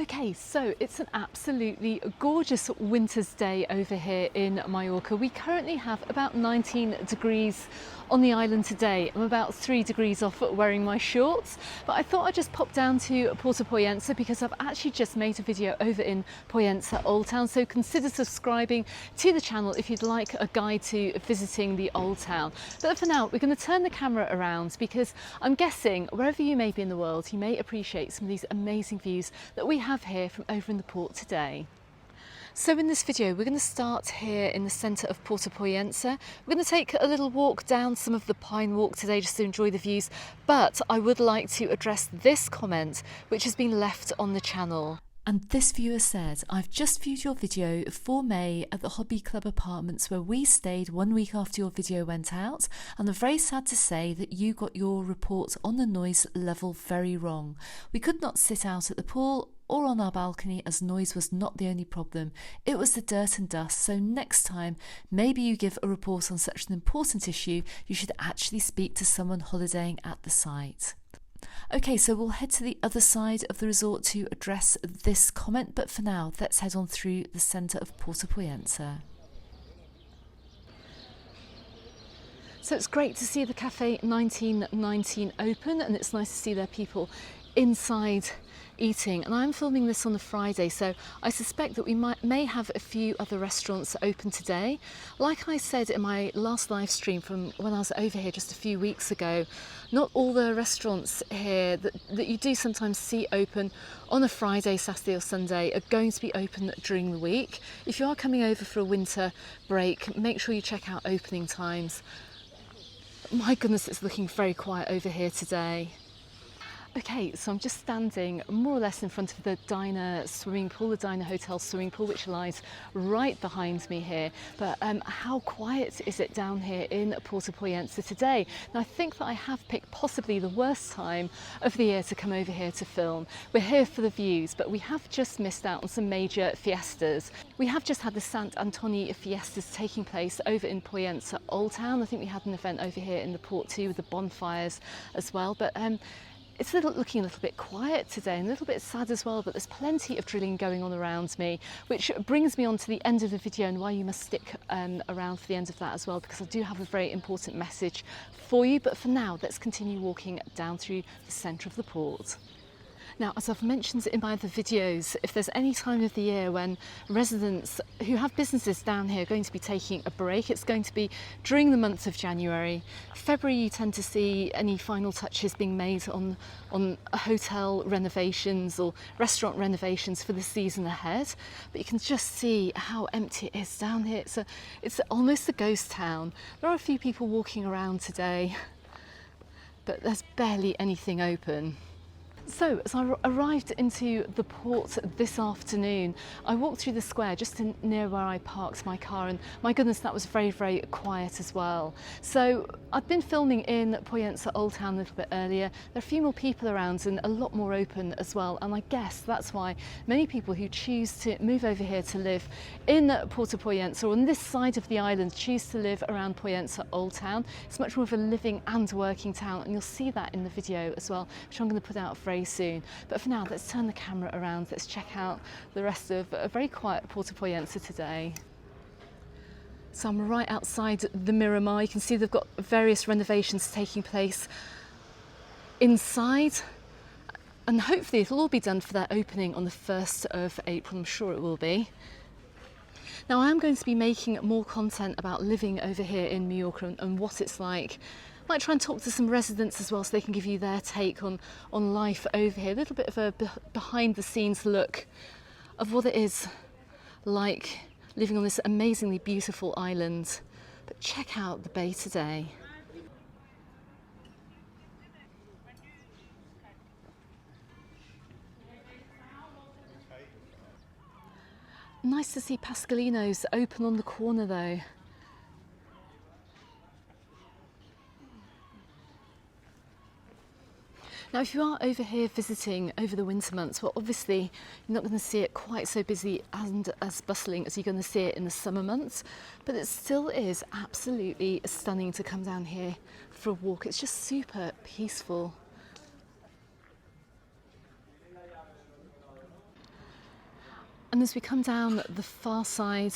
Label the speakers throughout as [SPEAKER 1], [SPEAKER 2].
[SPEAKER 1] Okay, so it's an absolutely gorgeous winter's day over here in Mallorca. We currently have about 19 degrees on the island today. I'm about 3 degrees off wearing my shorts, but I thought I'd just pop down to Puerto Pollensa because I've actually just made a video over in Pollensa Old Town. So consider subscribing to the channel if you'd like a guide to visiting the Old Town. But for now, we're going to turn the camera around because I'm guessing wherever you may be in the world, you may appreciate some of these amazing views that we have here from over in the port today. So in this video, we're going to start here in the centre of Puerto Pollensa. We're going to take a little walk down some of the Pine Walk today just to enjoy the views, but I would like to address this comment which has been left on the channel. And this viewer said, I've just viewed your video for May at the Hobby Club Apartments where we stayed 1 week after your video went out, and I'm very sad to say that you got your report on the noise level very wrong. We could not sit out at the pool or on our balcony as noise was not the only problem. It was the dirt and dust, so next time maybe you give a report on such an important issue, you should actually speak to someone holidaying at the site. Okay, so we'll head to the other side of the resort to address this comment, but for now, let's head on through the centre of Puerto Pollensa. So it's great to see the Cafe 1919 open, and it's nice to see their people inside eating, and I'm filming this on a Friday, so I suspect that we may have a few other restaurants open today. Like I said in my last live stream from when I was over here just a few weeks ago, not all the restaurants here that you do sometimes see open on a Friday, Saturday or Sunday are going to be open during the week. If you are coming over for a winter break, make sure you check out opening times. My goodness, it's looking very quiet over here today. Okay, so I'm just standing more or less in front of the Diner swimming pool, the Diner Hotel swimming pool, which lies right behind me here. But how quiet is it down here in Puerto Pollensa today? Now, I think that I have picked possibly the worst time of the year to come over here to film. We're here for the views, but we have just missed out on some major fiestas. We have just had the Sant Antoni fiestas taking place over in Pollensa Old Town. I think we had an event over here in the port too with the bonfires as well. But it's looking a little bit quiet today and a little bit sad as well, but there's plenty of drilling going on around me, which brings me on to the end of the video and why you must stick around for the end of that as well, because I do have a very important message for you. But for now, let's continue walking down through the centre of the port. Now, as I've mentioned in my other videos, if there's any time of the year when residents who have businesses down here are going to be taking a break, it's going to be during the month of January. February, you tend to see any final touches being made on hotel renovations or restaurant renovations for the season ahead. But you can just see how empty it is down here. It's almost a ghost town. There are a few people walking around today, but there's barely anything open. So, as I arrived into the port this afternoon, I walked through the square just near where I parked my car, and my goodness, that was very, very quiet as well. So, I've been filming in Pollensa Old Town a little bit earlier. There are a few more people around and a lot more open as well, and I guess that's why many people who choose to move over here to live in Puerto Pollensa or on this side of the island choose to live around Pollensa Old Town. It's much more of a living and working town, and you'll see that in the video as well, which I'm going to put out very soon. But for now, let's turn the camera around. Let's check out the rest of a very quiet Puerto Pollensa today. So I'm right outside the Miramar. You can see they've got various renovations taking place inside, and hopefully it'll all be done for their opening on the 1st of April. I'm sure it will be. Now, I am going to be making more content about living over here in Mallorca and what it's like. I might try and talk to some residents as well so they can give you their take on life over here. A little bit of a behind the scenes look of what it is like living on this amazingly beautiful island. But check out the bay today. Nice to see Pascalino's open on the corner though. Now, if you are over here visiting over the winter months, well, obviously you're not going to see it quite so busy and as bustling as you're going to see it in the summer months, but it still is absolutely stunning to come down here for a walk. It's just super peaceful. And as we come down the far side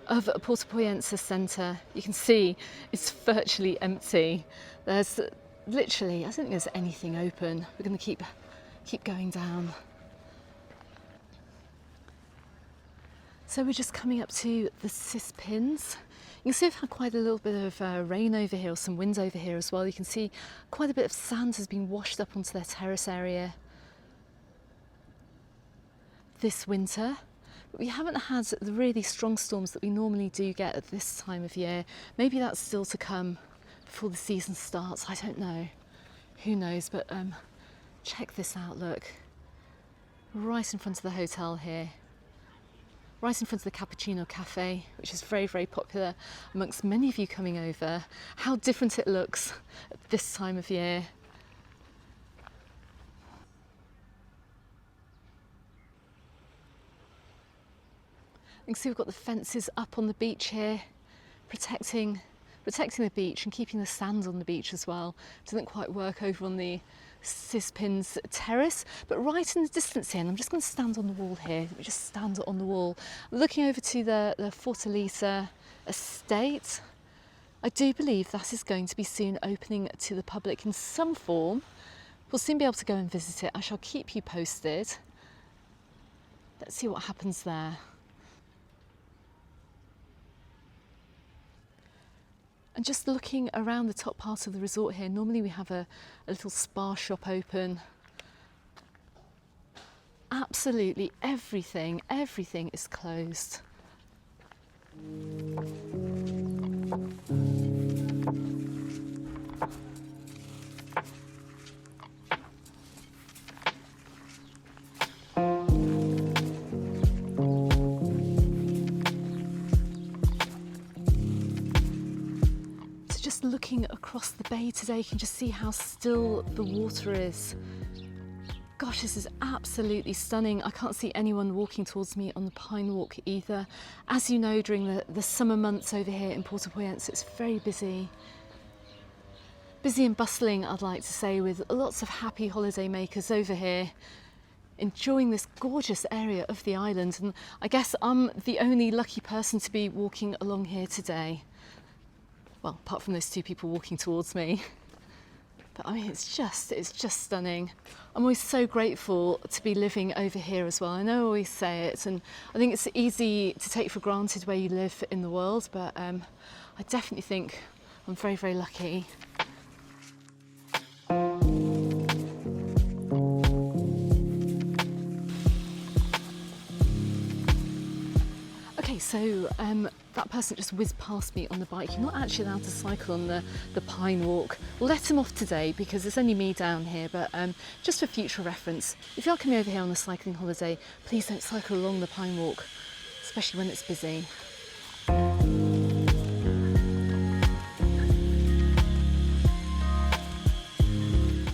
[SPEAKER 1] of Puerto Pollensa centre, you can see it's virtually empty. There's literally, I don't think there's anything open. We're going to keep going down. So we're just coming up to the cis pins. You can see we've had quite a little bit of rain over here, or some wind over here as well. You can see quite a bit of sand has been washed up onto their terrace area this winter. But we haven't had the really strong storms that we normally do get at this time of year. Maybe that's still to come before the season starts. I don't know. Who knows? But check this out, look. Right in front of the hotel here. Right in front of the Cappuccino Cafe, which is very, very popular amongst many of you coming over. How different it looks at this time of year. You can see we've got the fences up on the beach here, protecting the beach and keeping the sand on the beach as well. It doesn't quite work over on the Cispin's terrace, but right in the distance here, and I'm just going to stand on the wall here. Let me just stand on the wall, looking over to the Fortaleza estate. I do believe that is going to be soon opening to the public in some form. We'll soon be able to go and visit it. I shall keep you posted. Let's see what happens there. And just looking around the top part of the resort here, normally we have a little spa shop open. Absolutely everything is closed. Just looking across the bay today, you can just see how still the water is. Gosh, this is absolutely stunning. I can't see anyone walking towards me on the Pine Walk either. As you know, during the summer months over here in Puerto Pollensa, it's very busy. Busy and bustling, I'd like to say, with lots of happy holiday makers over here, enjoying this gorgeous area of the island. And I guess I'm the only lucky person to be walking along here today. Well, apart from those two people walking towards me. But I mean, it's just stunning. I'm always so grateful to be living over here as well. I know I always say it, and I think it's easy to take for granted where you live in the world, but I definitely think I'm very, very lucky. Okay, so that person just whizzed past me on the bike. You're not actually allowed to cycle on the Pine Walk. We'll let him off today because it's only me down here, but just for future reference, if you're coming over here on a cycling holiday, please don't cycle along the Pine Walk, especially when it's busy. You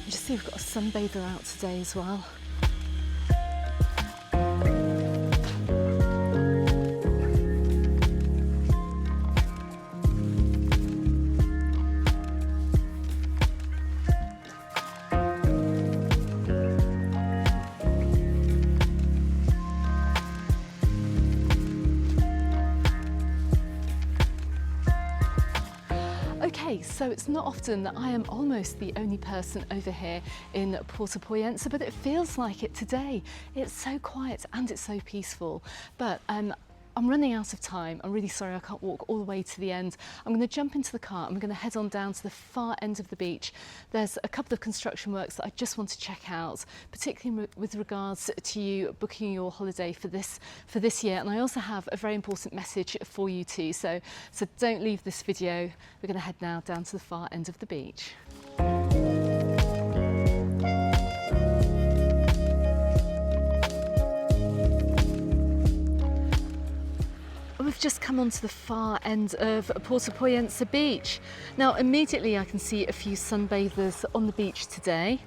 [SPEAKER 1] just see we've got a sunbather out today as well. Okay, so it's not often that I am almost the only person over here in Puerto Pollensa, but it feels like it today. It's so quiet and it's so peaceful, but I'm running out of time. I'm really sorry I can't walk all the way to the end. I'm going to jump into the car and we're going to head on down to the far end of the beach. There's a couple of construction works that I just want to check out, particularly with regards to you booking your holiday for this year. And I also have a very important message for you too. So don't leave this video. We're going to head now down to the far end of the beach. We've just come onto the far end of Puerto Pollensa Beach. Now immediately I can see a few sunbathers on the beach today.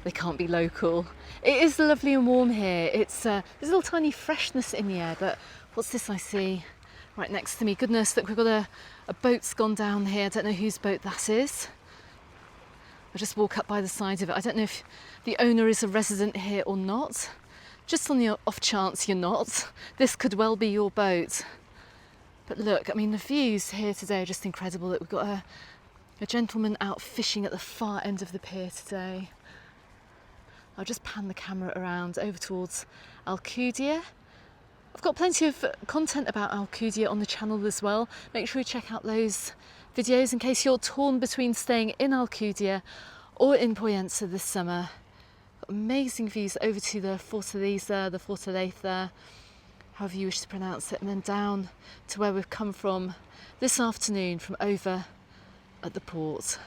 [SPEAKER 1] They can't be local. It is lovely and warm here. There's a little tiny freshness in the air, but what's this I see right next to me? Goodness, look, we've got a boat's gone down here. I don't know whose boat that is. I'll just walk up by the side of it. I don't know if the owner is a resident here or not. just on the off chance you're not, this could well be your boat. But look, I mean, the views here today are just incredible. We've got a gentleman out fishing at the far end of the pier today. I'll just pan the camera around over towards Alcudia. I've got plenty of content about Alcudia on the channel as well. Make sure you check out those videos in case you're torn between staying in Alcudia or in Pollensa this summer. Got amazing views over to the Fortaleza, however you wish to pronounce it, and then down to where we've come from this afternoon from over at the port.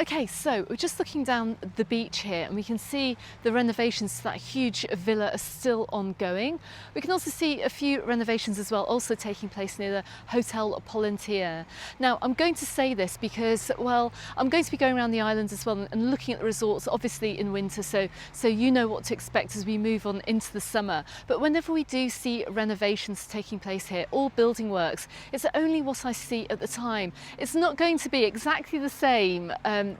[SPEAKER 1] Okay, so we're just looking down the beach here and we can see the renovations to that huge villa are still ongoing. We can also see a few renovations as well also taking place near the Hotel Pollensa. Now, I'm going to say this because, well, I'm going to be going around the island as well and looking at the resorts, obviously in winter, so you know what to expect as we move on into the summer. But whenever we do see renovations taking place here, all building works, it's only what I see at the time. It's not going to be exactly the same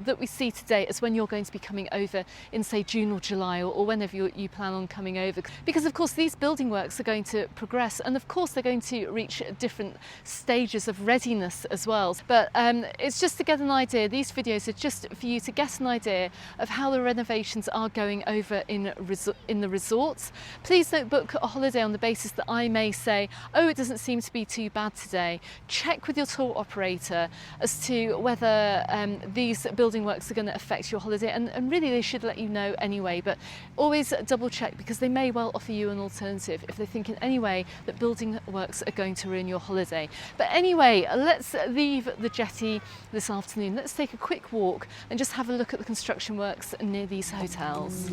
[SPEAKER 1] that we see today as when you're going to be coming over in, say, June or July, or whenever you plan on coming over, because of course these building works are going to progress and of course they're going to reach different stages of readiness as well. But it's just to get an idea. These videos are just for you to get an idea of how the renovations are going over in the resorts. Please don't book a holiday on the basis that I may say, oh, it doesn't seem to be too bad today. Check with your tour operator as to whether these building works are going to affect your holiday, and really they should let you know anyway, but always double check because they may well offer you an alternative if they think in any way that building works are going to ruin your holiday. But anyway, let's leave the jetty this afternoon. Let's take a quick walk and just have a look at the construction works near these hotels.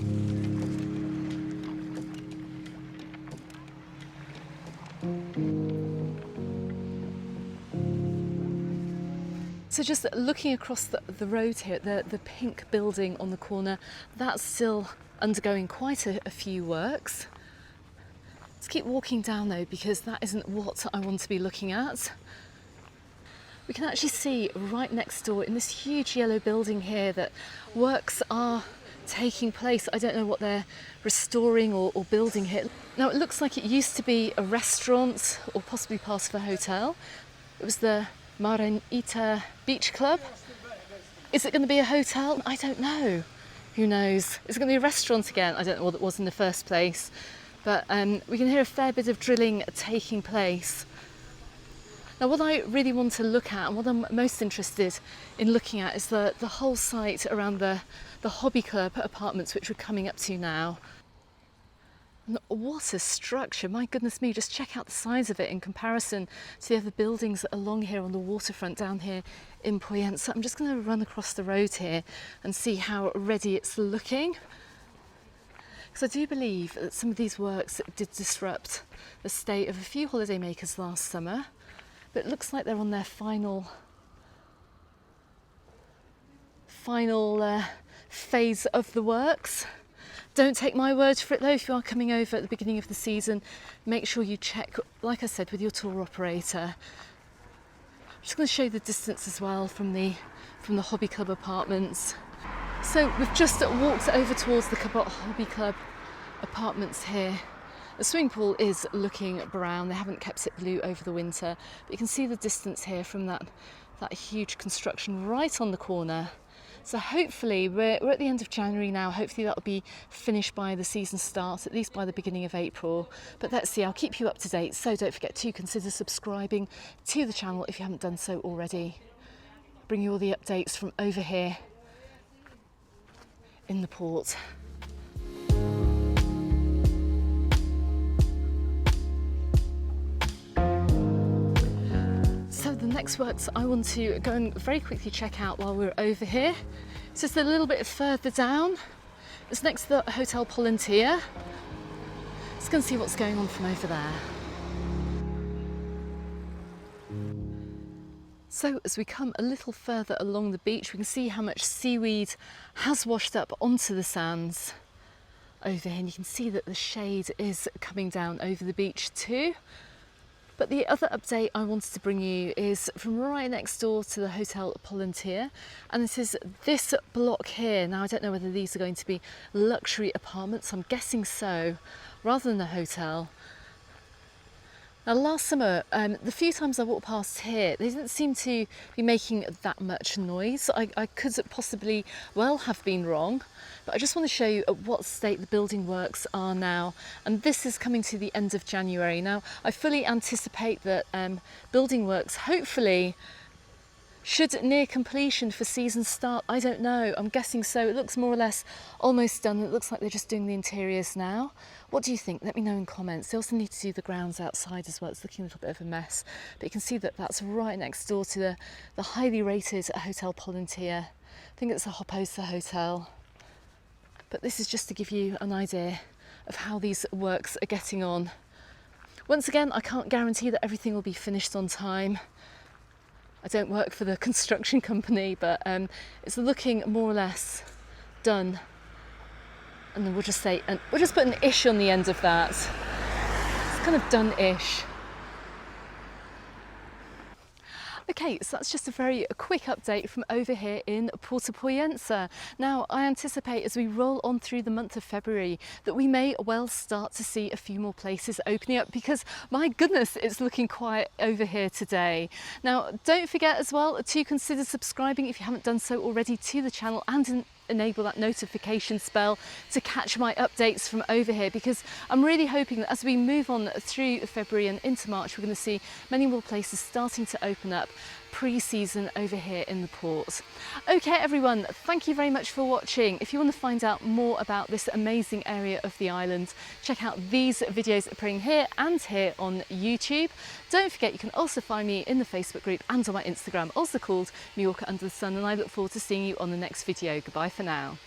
[SPEAKER 1] So just looking across the road here, the pink building on the corner, that's still undergoing quite a few works. Let's keep walking down though, because that isn't what I want to be looking at. We can actually see right next door in this huge yellow building here that works are taking place. I don't know what they're restoring or building here. Now it looks like it used to be a restaurant or possibly part of a hotel. It was the Mallorca Beach Club. Is it going to be a hotel? I don't know. Who knows? Is it going to be a restaurant again? I don't know what it was in the first place. But we can hear a fair bit of drilling taking place. Now what I really want to look at and what I'm most interested in looking at is the whole site around the Hobby Club apartments which we're coming up to now. And what a structure, my goodness me, just check out the size of it in comparison to the other buildings along here on the waterfront down here in Pollensa. I'm just going to run across the road here and see how ready it's looking. Because I do believe that some of these works did disrupt the stay of a few holidaymakers last summer, but it looks like they're on their final phase of the works. Don't take my word for it though. If you are coming over at the beginning of the season, make sure you check, like I said, with your tour operator. I'm just going to show you the distance as well from the Hobby Club apartments. So we've just walked over towards the Hobby Club apartments here. The swimming pool is looking brown. They haven't kept it blue over the winter, but you can see the distance here from that huge construction right on the corner. So hopefully we're at the end of January now. Hopefully that'll be finished by the season start, at least by the beginning of April. But let's see, I'll keep you up to date. So don't forget to consider subscribing to the channel if you haven't done so already. Bring you all the updates from over here in the port. So the next works I want to go and very quickly check out while we're over here. It's just a little bit further down. It's next to the Hotel Pollensa. Let's go and see what's going on from over there. So as we come a little further along the beach, we can see how much seaweed has washed up onto the sands over here, and you can see that the shade is coming down over the beach too. But the other update I wanted to bring you is from right next door to the Hotel Pollen&ccedil, and this is this block here. Now I don't know whether these are going to be luxury apartments, I'm guessing so, rather than a hotel. Now last summer, the few times I walked past here, they didn't seem to be making that much noise. I could possibly well have been wrong, but I just want to show you at what state the building works are now. And this is coming to the end of January. Now I fully anticipate that building works hopefully should near completion for season start. I don't know, I'm guessing so. It looks more or less almost done. It looks like they're just doing the interiors now. What do you think? Let me know in comments. They also need to do the grounds outside as well. It's looking a little bit of a mess, but you can see that that's right next door to the highly rated Hotel Pollen&ccedil. I think it's a Hoposa hotel. But this is just to give you an idea of how these works are getting on. Once again, I can't guarantee that everything will be finished on time. I don't work for the construction company, but it's looking more or less done. And then we'll just say, and we'll just put an ish on the end of that. It's kind of done-ish. Okay, so that's just a very quick update from over here in Puerto Pollensa. Now, I anticipate as we roll on through the month of February that we may well start to see a few more places opening up, because my goodness, it's looking quiet over here today. Now, don't forget as well to consider subscribing if you haven't done so already to the channel, and enable that notification bell to catch my updates from over here, because I'm really hoping that as we move on through February and into March, we're going to see many more places starting to open up pre-season over here in the port. Okay everyone, thank you very much for watching. If you want to find out more about this amazing area of the island, check out these videos appearing here and here on YouTube. Don't forget you can also find me in the Facebook group and on my Instagram, also called Mallorca Under the Sun, and I look forward to seeing you on the next video. Goodbye for now.